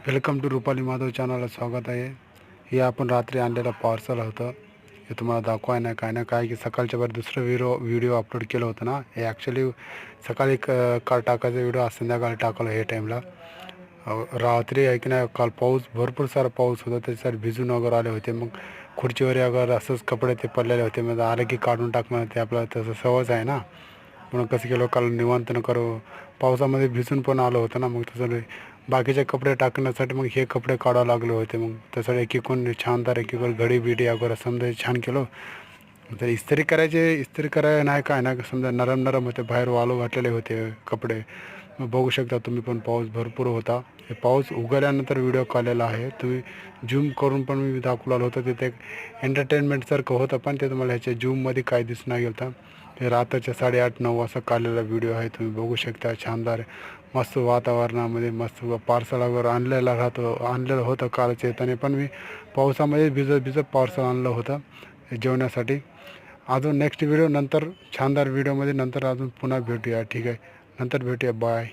Welcome to Rupali Madhav चॅनलला स्वागत आहे। हे आपण रात्री आणलेलं पार्सल होतं, हे तुम्हाला दाखवाय नाही काय ना काय की सकाळच्या वर दुसरं व्हिडिओ अपलोड केलं होतं ना। हे ॲक्च्युली सकाळी काल टाकायचा व्हिडिओ आज संध्याकाळी टाकलं हे टाईमला। रात्री आहे की नाही काल पाऊस भरपूर सारा पाऊस होता, त्याच्यासाठी भिजून वगैरे आले होते। मग खुर्चीवर अगर असंच कपडे ते पडलेले होते, मग आले की काढून टाकणं ते आपल्याला तसं सवयच आहे ना। म्हणून कसं केलं काल निवांत न करू, पावसामध्ये भिजून पण आलं होतं ना। मग तसं बाकीचे कपडे टाकण्यासाठी मग हे कपडे काढावं लागले होते। मग त्यासाठी एकीकडून छानदार एकीकडे घडी बिडी वगैरे समजा छान केलं। तर इस्त्री करायला नाही काय ना, समजा नरम नरम होते, बाहेर वाळू घातलेले होते कपडे। मग बघू शकता तुम्ही पण पाऊस भरपूर होता। हे पाऊस उघडल्यानंतर व्हिडिओ काढलेला आहे, तुम्ही झूम करून पण मी दाखवलेलं होतं। तिथे एक एंटरटेनमेंटसारखं होतं, पण ते तुम्हाला ह्याच्या झूममध्ये काय दिसणार गेलं तर हे रात्रीच्या 8:30-9 वाजता काढलेला व्हिडिओ आहे, तुम्ही बघू शकता। छानदार मस्त वातावरणामध्ये मस्त पार्सल वगैरे आणलेलं होतं कालच येताना, पण मी पावसामध्ये भिजत पार्सल आणलं होतं जेवण्यासाठी। अजून नेक्स्ट व्हिडिओ नंतर छानदार व्हिडिओमध्ये नंतर अजून पुन्हा भेटूया, ठीक आहे? नंतर भेटूया, बाय।